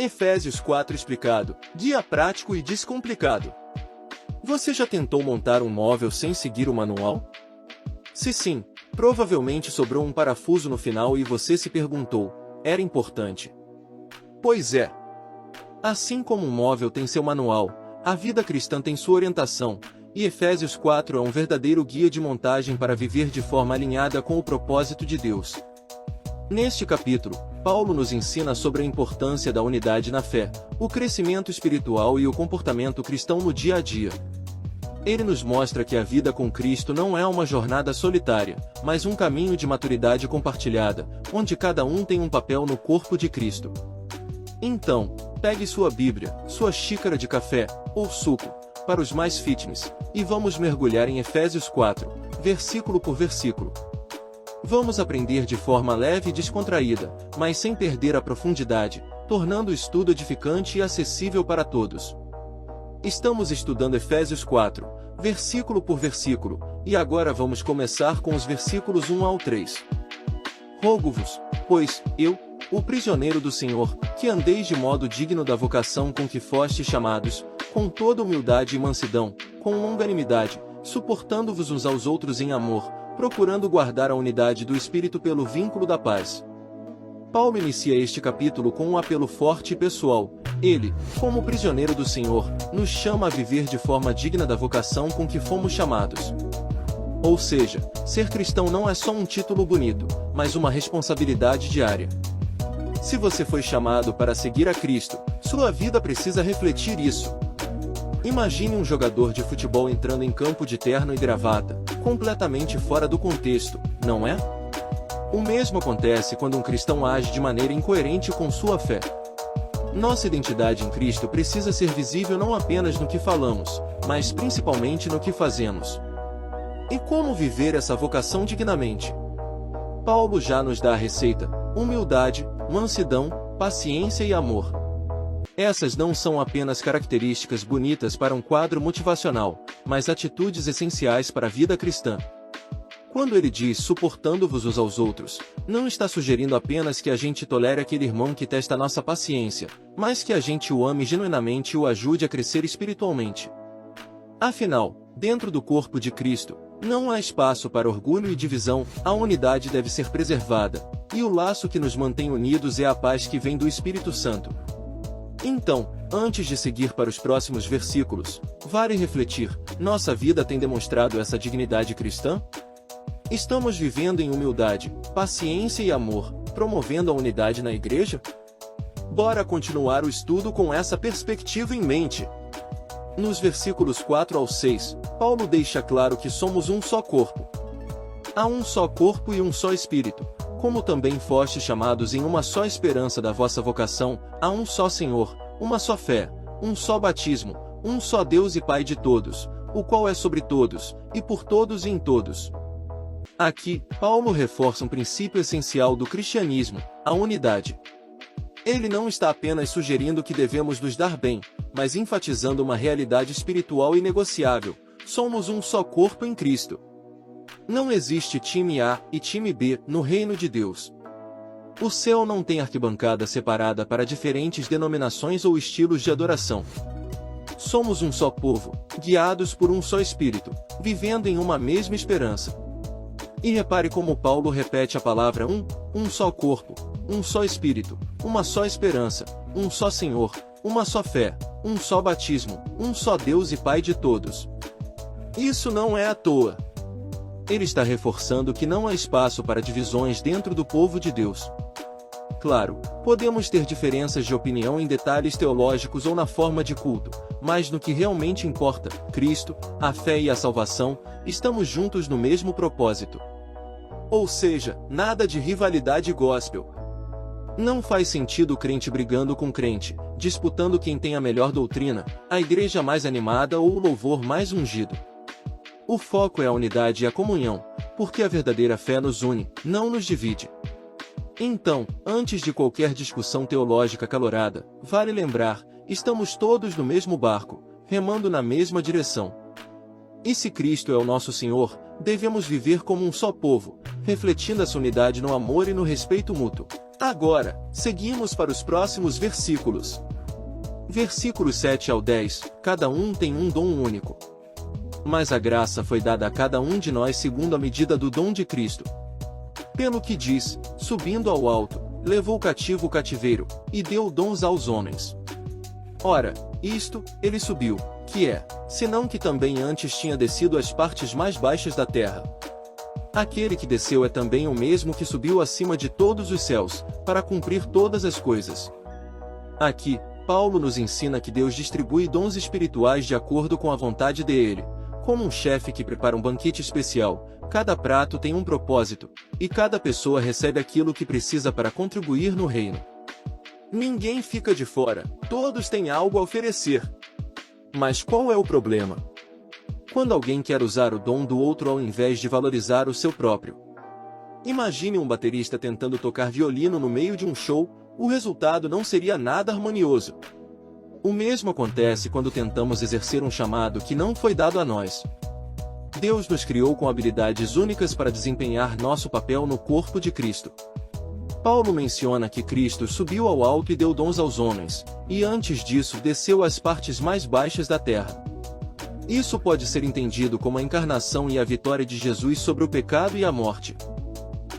Efésios 4 explicado, guia prático e descomplicado. Você já tentou montar um móvel sem seguir o manual? Se sim, provavelmente sobrou um parafuso no final e você se perguntou, era importante? Pois é. Assim como um móvel tem seu manual, a vida cristã tem sua orientação, e Efésios 4 é um verdadeiro guia de montagem para viver de forma alinhada com o propósito de Deus. Neste capítulo, Paulo nos ensina sobre a importância da unidade na fé, o crescimento espiritual e o comportamento cristão no dia a dia. Ele nos mostra que a vida com Cristo não é uma jornada solitária, mas um caminho de maturidade compartilhada, onde cada um tem um papel no corpo de Cristo. Então, pegue sua Bíblia, sua xícara de café, ou suco, para os mais fitness, e vamos mergulhar em Efésios 4, versículo por versículo. Vamos aprender de forma leve e descontraída, mas sem perder a profundidade, tornando o estudo edificante e acessível para todos. Estamos estudando Efésios 4, versículo por versículo, e agora vamos começar com os versículos 1 ao 3. Rogo-vos, pois, eu, o prisioneiro do Senhor, que andeis de modo digno da vocação com que fostes chamados, com toda humildade e mansidão, com longanimidade, suportando-vos uns aos outros em amor, procurando guardar a unidade do Espírito pelo vínculo da paz. Paulo inicia este capítulo com um apelo forte e pessoal. Ele, como prisioneiro do Senhor, nos chama a viver de forma digna da vocação com que fomos chamados. Ou seja, ser cristão não é só um título bonito, mas uma responsabilidade diária. Se você foi chamado para seguir a Cristo, sua vida precisa refletir isso. Imagine um jogador de futebol entrando em campo de terno e gravata, completamente fora do contexto, não é? O mesmo acontece quando um cristão age de maneira incoerente com sua fé. Nossa identidade em Cristo precisa ser visível não apenas no que falamos, mas principalmente no que fazemos. E como viver essa vocação dignamente? Paulo já nos dá a receita: humildade, mansidão, paciência e amor. Essas não são apenas características bonitas para um quadro motivacional, mas atitudes essenciais para a vida cristã. Quando ele diz suportando-vos uns aos outros, não está sugerindo apenas que a gente tolere aquele irmão que testa nossa paciência, mas que a gente o ame genuinamente e o ajude a crescer espiritualmente. Afinal, dentro do corpo de Cristo, não há espaço para orgulho e divisão, a unidade deve ser preservada, e o laço que nos mantém unidos é a paz que vem do Espírito Santo. Então, antes de seguir para os próximos versículos, vale refletir: nossa vida tem demonstrado essa dignidade cristã? Estamos vivendo em humildade, paciência e amor, promovendo a unidade na igreja? Bora continuar o estudo com essa perspectiva em mente. Nos versículos 4 ao 6, Paulo deixa claro que somos um só corpo. Há um só corpo e um só Espírito, como também fostes chamados em uma só esperança da vossa vocação, há um só Senhor, uma só fé, um só batismo, um só Deus e Pai de todos, o qual é sobre todos, e por todos e em todos. Aqui, Paulo reforça um princípio essencial do cristianismo, a unidade. Ele não está apenas sugerindo que devemos nos dar bem, mas enfatizando uma realidade espiritual inegociável: somos um só corpo em Cristo. Não existe time A e time B no reino de Deus. O céu não tem arquibancada separada para diferentes denominações ou estilos de adoração. Somos um só povo, guiados por um só Espírito, vivendo em uma mesma esperança. E repare como Paulo repete a palavra um só corpo, um só Espírito, uma só esperança, um só Senhor, uma só fé, um só batismo, um só Deus e Pai de todos. Isso não é à toa. Ele está reforçando que não há espaço para divisões dentro do povo de Deus. Claro, podemos ter diferenças de opinião em detalhes teológicos ou na forma de culto, mas no que realmente importa, Cristo, a fé e a salvação, estamos juntos no mesmo propósito. Ou seja, nada de rivalidade gospel. Não faz sentido o crente brigando com crente, disputando quem tem a melhor doutrina, a igreja mais animada ou o louvor mais ungido. O foco é a unidade e a comunhão, porque a verdadeira fé nos une, não nos divide. Então, antes de qualquer discussão teológica acalorada, vale lembrar, estamos todos no mesmo barco, remando na mesma direção. E se Cristo é o nosso Senhor, devemos viver como um só povo, refletindo essa unidade no amor e no respeito mútuo. Agora, seguimos para os próximos versículos. Versículos 7 ao 10, cada um tem um dom único. Mas a graça foi dada a cada um de nós segundo a medida do dom de Cristo. Pelo que diz, subindo ao alto, levou cativo o cativeiro, e deu dons aos homens. Ora, isto, ele subiu, que é, senão que também antes tinha descido às partes mais baixas da terra. Aquele que desceu é também o mesmo que subiu acima de todos os céus, para cumprir todas as coisas. Aqui, Paulo nos ensina que Deus distribui dons espirituais de acordo com a vontade dele. Como um chefe que prepara um banquete especial, cada prato tem um propósito, e cada pessoa recebe aquilo que precisa para contribuir no reino. Ninguém fica de fora, todos têm algo a oferecer. Mas qual é o problema? Quando alguém quer usar o dom do outro ao invés de valorizar o seu próprio. Imagine um baterista tentando tocar violino no meio de um show, o resultado não seria nada harmonioso. O mesmo acontece quando tentamos exercer um chamado que não foi dado a nós. Deus nos criou com habilidades únicas para desempenhar nosso papel no corpo de Cristo. Paulo menciona que Cristo subiu ao alto e deu dons aos homens, e antes disso desceu às partes mais baixas da terra. Isso pode ser entendido como a encarnação e a vitória de Jesus sobre o pecado e a morte.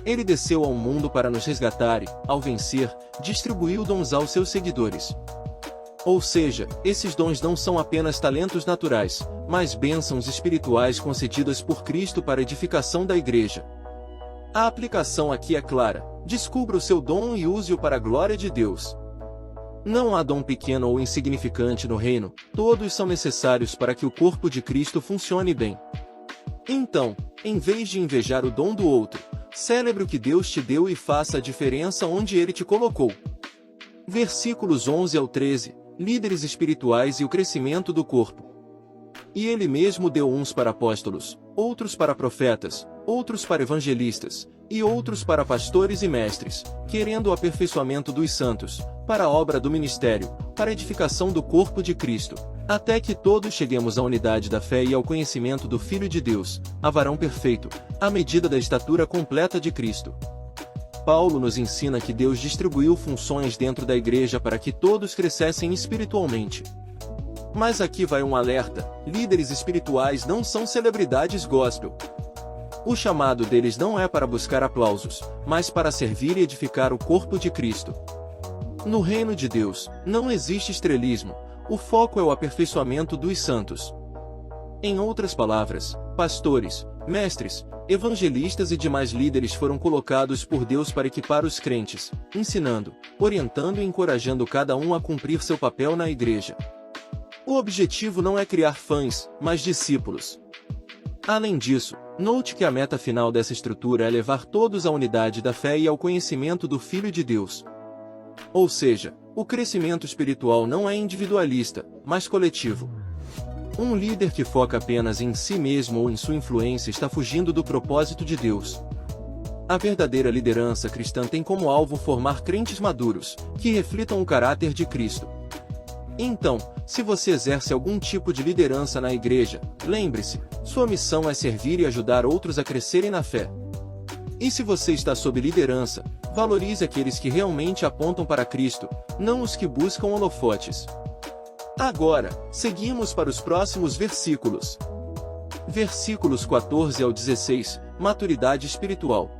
Ele desceu ao mundo para nos resgatar e, ao vencer, distribuiu dons aos seus seguidores. Ou seja, esses dons não são apenas talentos naturais, mas bênçãos espirituais concedidas por Cristo para a edificação da igreja. A aplicação aqui é clara: descubra o seu dom e use-o para a glória de Deus. Não há dom pequeno ou insignificante no reino, todos são necessários para que o corpo de Cristo funcione bem. Então, em vez de invejar o dom do outro, celebre o que Deus te deu e faça a diferença onde Ele te colocou. Versículos 11 ao 13, líderes espirituais e o crescimento do corpo. E Ele mesmo deu uns para apóstolos, outros para profetas, outros para evangelistas, e outros para pastores e mestres, querendo o aperfeiçoamento dos santos, para a obra do ministério, para a edificação do corpo de Cristo, até que todos cheguemos à unidade da fé e ao conhecimento do Filho de Deus, a varão perfeito, à medida da estatura completa de Cristo. Paulo nos ensina que Deus distribuiu funções dentro da igreja para que todos crescessem espiritualmente. Mas aqui vai um alerta: líderes espirituais não são celebridades gospel. O chamado deles não é para buscar aplausos, mas para servir e edificar o corpo de Cristo. No reino de Deus, não existe estrelismo, o foco é o aperfeiçoamento dos santos. Em outras palavras, pastores, mestres, evangelistas e demais líderes foram colocados por Deus para equipar os crentes, ensinando, orientando e encorajando cada um a cumprir seu papel na igreja. O objetivo não é criar fãs, mas discípulos. Além disso, note que a meta final dessa estrutura é levar todos à unidade da fé e ao conhecimento do Filho de Deus. Ou seja, o crescimento espiritual não é individualista, mas coletivo. Um líder que foca apenas em si mesmo ou em sua influência está fugindo do propósito de Deus. A verdadeira liderança cristã tem como alvo formar crentes maduros, que reflitam o caráter de Cristo. Então, se você exerce algum tipo de liderança na igreja, lembre-se, sua missão é servir e ajudar outros a crescerem na fé. E se você está sob liderança, valorize aqueles que realmente apontam para Cristo, não os que buscam holofotes. Agora, seguimos para os próximos versículos. Versículos 14 ao 16, maturidade espiritual.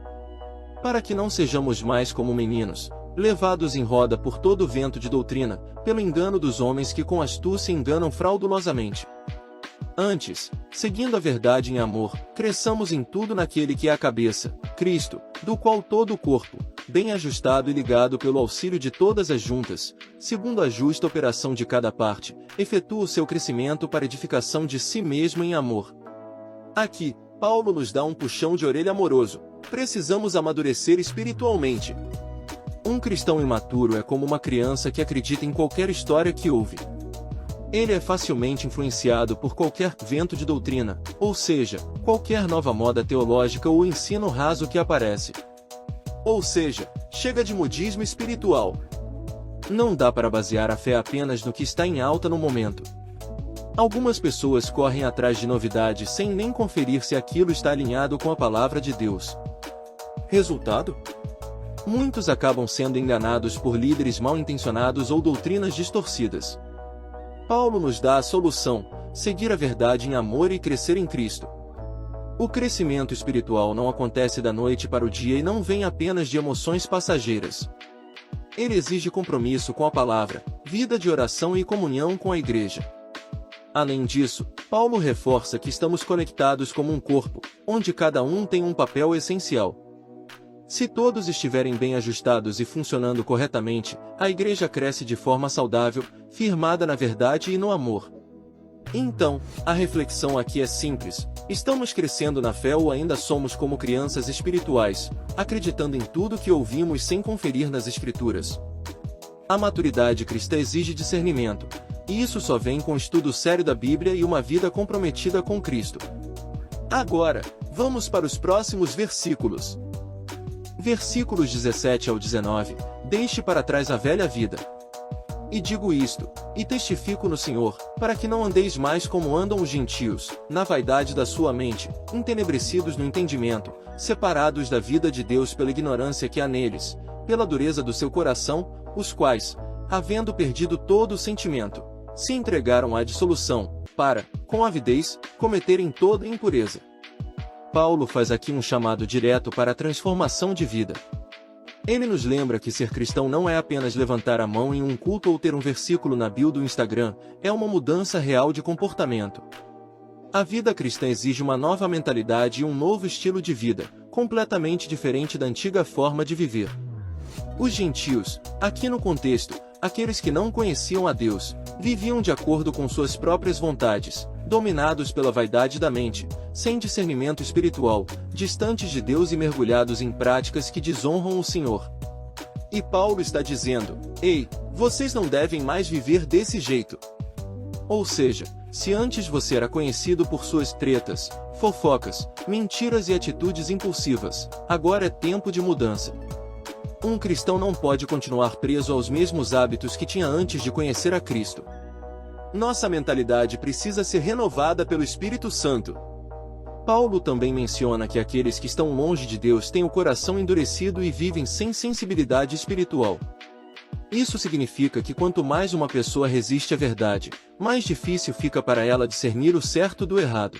Para que não sejamos mais como meninos, levados em roda por todo o vento de doutrina, pelo engano dos homens que com astúcia enganam fraudulosamente. Antes, seguindo a verdade em amor, cresçamos em tudo naquele que é a cabeça, Cristo, do qual todo o corpo, bem ajustado e ligado pelo auxílio de todas as juntas, segundo a justa operação de cada parte, efetua o seu crescimento para edificação de si mesmo em amor. Aqui, Paulo nos dá um puxão de orelha amoroso: precisamos amadurecer espiritualmente. Um cristão imaturo é como uma criança que acredita em qualquer história que ouve. Ele é facilmente influenciado por qualquer vento de doutrina, ou seja, qualquer nova moda teológica ou ensino raso que aparece. Ou seja, chega de modismo espiritual. Não dá para basear a fé apenas no que está em alta no momento. Algumas pessoas correm atrás de novidades sem nem conferir se aquilo está alinhado com a palavra de Deus. Resultado? Muitos acabam sendo enganados por líderes mal-intencionados ou doutrinas distorcidas. Paulo nos dá a solução: seguir a verdade em amor e crescer em Cristo. O crescimento espiritual não acontece da noite para o dia e não vem apenas de emoções passageiras. Ele exige compromisso com a palavra, vida de oração e comunhão com a igreja. Além disso, Paulo reforça que estamos conectados como um corpo, onde cada um tem um papel essencial. Se todos estiverem bem ajustados e funcionando corretamente, a igreja cresce de forma saudável, firmada na verdade e no amor. Então, a reflexão aqui é simples: estamos crescendo na fé ou ainda somos como crianças espirituais, acreditando em tudo que ouvimos sem conferir nas Escrituras? A maturidade cristã exige discernimento, e isso só vem com o estudo sério da Bíblia e uma vida comprometida com Cristo. Agora, vamos para os próximos versículos. Versículos 17 ao 19: Deixe para trás a velha vida. E digo isto, e testifico no Senhor, para que não andeis mais como andam os gentios, na vaidade da sua mente, entenebrecidos no entendimento, separados da vida de Deus pela ignorância que há neles, pela dureza do seu coração, os quais, havendo perdido todo o sentimento, se entregaram à dissolução, para, com avidez, cometerem toda impureza. Paulo faz aqui um chamado direto para a transformação de vida. Ele nos lembra que ser cristão não é apenas levantar a mão em um culto ou ter um versículo na bio do Instagram, é uma mudança real de comportamento. A vida cristã exige uma nova mentalidade e um novo estilo de vida, completamente diferente da antiga forma de viver. Os gentios, aqui no contexto, aqueles que não conheciam a Deus, viviam de acordo com suas próprias vontades, dominados pela vaidade da mente, sem discernimento espiritual, distantes de Deus e mergulhados em práticas que desonram o Senhor. E Paulo está dizendo: ei, vocês não devem mais viver desse jeito. Ou seja, se antes você era conhecido por suas tretas, fofocas, mentiras e atitudes impulsivas, agora é tempo de mudança. Um cristão não pode continuar preso aos mesmos hábitos que tinha antes de conhecer a Cristo. Nossa mentalidade precisa ser renovada pelo Espírito Santo. Paulo também menciona que aqueles que estão longe de Deus têm o coração endurecido e vivem sem sensibilidade espiritual. Isso significa que quanto mais uma pessoa resiste à verdade, mais difícil fica para ela discernir o certo do errado.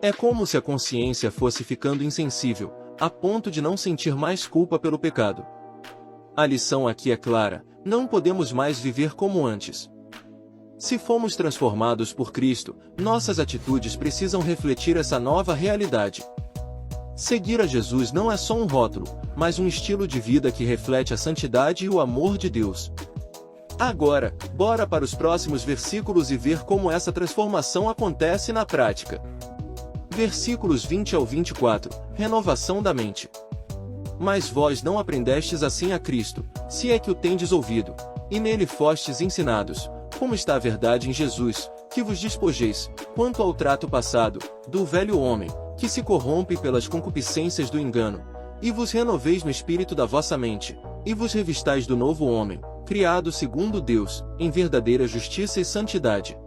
É como se a consciência fosse ficando insensível, a ponto de não sentir mais culpa pelo pecado. A lição aqui é clara: não podemos mais viver como antes. Se fomos transformados por Cristo, nossas atitudes precisam refletir essa nova realidade. Seguir a Jesus não é só um rótulo, mas um estilo de vida que reflete a santidade e o amor de Deus. Agora, bora para os próximos versículos e ver como essa transformação acontece na prática. Versículos 20 ao 24, renovação da mente. Mas vós não aprendestes assim a Cristo, se é que o tendes ouvido, e nele fostes ensinados, como está a verdade em Jesus, que vos despojeis, quanto ao trato passado, do velho homem, que se corrompe pelas concupiscências do engano, e vos renoveis no espírito da vossa mente, e vos revistais do novo homem, criado segundo Deus, em verdadeira justiça e santidade.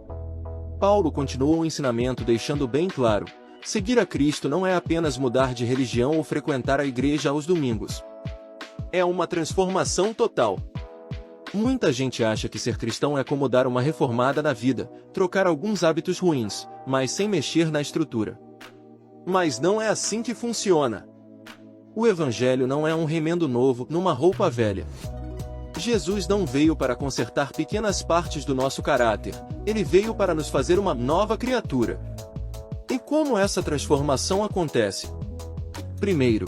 Paulo continua o ensinamento deixando bem claro: seguir a Cristo não é apenas mudar de religião ou frequentar a igreja aos domingos. É uma transformação total. Muita gente acha que ser cristão é como dar uma reformada na vida, trocar alguns hábitos ruins, mas sem mexer na estrutura. Mas não é assim que funciona. O Evangelho não é um remendo novo numa roupa velha. Jesus não veio para consertar pequenas partes do nosso caráter, ele veio para nos fazer uma nova criatura. E como essa transformação acontece? Primeiro,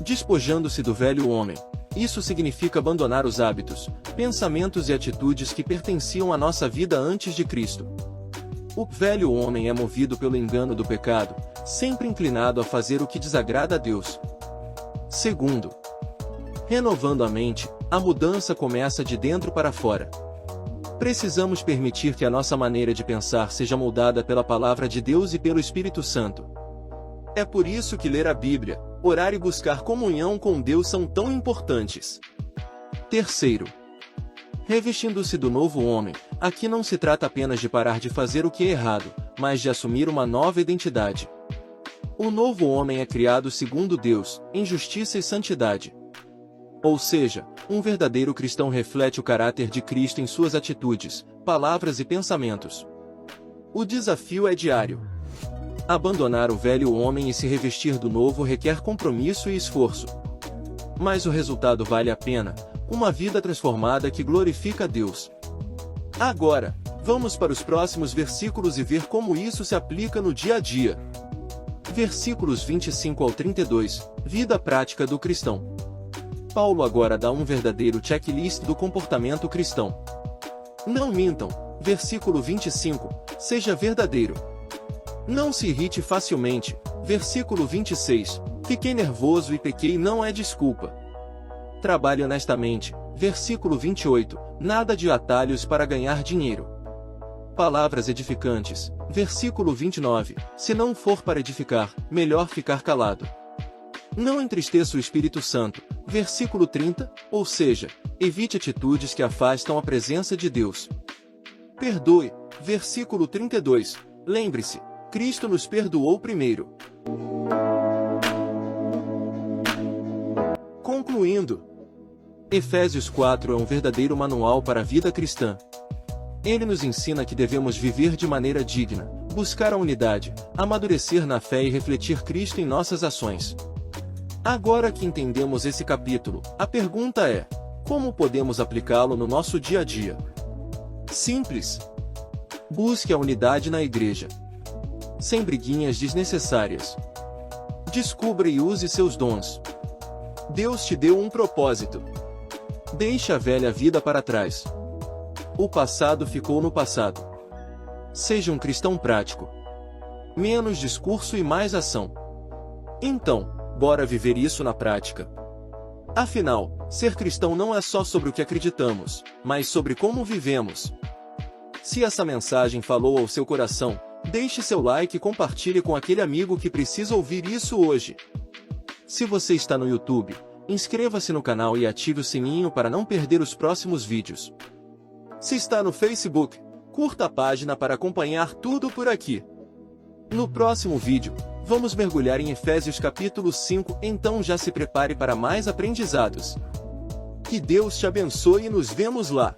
despojando-se do velho homem. Isso significa abandonar os hábitos, pensamentos e atitudes que pertenciam à nossa vida antes de Cristo. O velho homem é movido pelo engano do pecado, sempre inclinado a fazer o que desagrada a Deus. Segundo, renovando a mente, a mudança começa de dentro para fora. Precisamos permitir que a nossa maneira de pensar seja moldada pela Palavra de Deus e pelo Espírito Santo. É por isso que ler a Bíblia, orar e buscar comunhão com Deus são tão importantes. Terceiro, revestindo-se do novo homem. Aqui não se trata apenas de parar de fazer o que é errado, mas de assumir uma nova identidade. O novo homem é criado segundo Deus, em justiça e santidade. Ou seja, um verdadeiro cristão reflete o caráter de Cristo em suas atitudes, palavras e pensamentos. O desafio é diário. Abandonar o velho homem e se revestir do novo requer compromisso e esforço. Mas o resultado vale a pena, uma vida transformada que glorifica a Deus. Agora, vamos para os próximos versículos e ver como isso se aplica no dia a dia. Versículos 25 ao 32, vida prática do cristão. Paulo agora dá um verdadeiro checklist do comportamento cristão. Não mintam, versículo 25, seja verdadeiro. Não se irrite facilmente, versículo 26, fiquei nervoso e pequei não é desculpa. Trabalhe honestamente, versículo 28, nada de atalhos para ganhar dinheiro. Palavras edificantes, versículo 29, se não for para edificar, melhor ficar calado. Não entristeça o Espírito Santo, versículo 30, ou seja, evite atitudes que afastam a presença de Deus. Perdoe, versículo 32, lembre-se, Cristo nos perdoou primeiro. Concluindo, Efésios 4 é um verdadeiro manual para a vida cristã. Ele nos ensina que devemos viver de maneira digna, buscar a unidade, amadurecer na fé e refletir Cristo em nossas ações. Agora que entendemos esse capítulo, a pergunta é: como podemos aplicá-lo no nosso dia a dia? Simples. Busque a unidade na igreja. Sem briguinhas desnecessárias. Descubra e use seus dons. Deus te deu um propósito. Deixe a velha vida para trás. O passado ficou no passado. Seja um cristão prático. Menos discurso e mais ação. Então, bora viver isso na prática. Afinal, ser cristão não é só sobre o que acreditamos, mas sobre como vivemos. Se essa mensagem falou ao seu coração, deixe seu like e compartilhe com aquele amigo que precisa ouvir isso hoje. Se você está no YouTube, inscreva-se no canal e ative o sininho para não perder os próximos vídeos. Se está no Facebook, curta a página para acompanhar tudo por aqui. No próximo vídeo, vamos mergulhar em Efésios capítulo 5, então já se prepare para mais aprendizados. Que Deus te abençoe e nos vemos lá!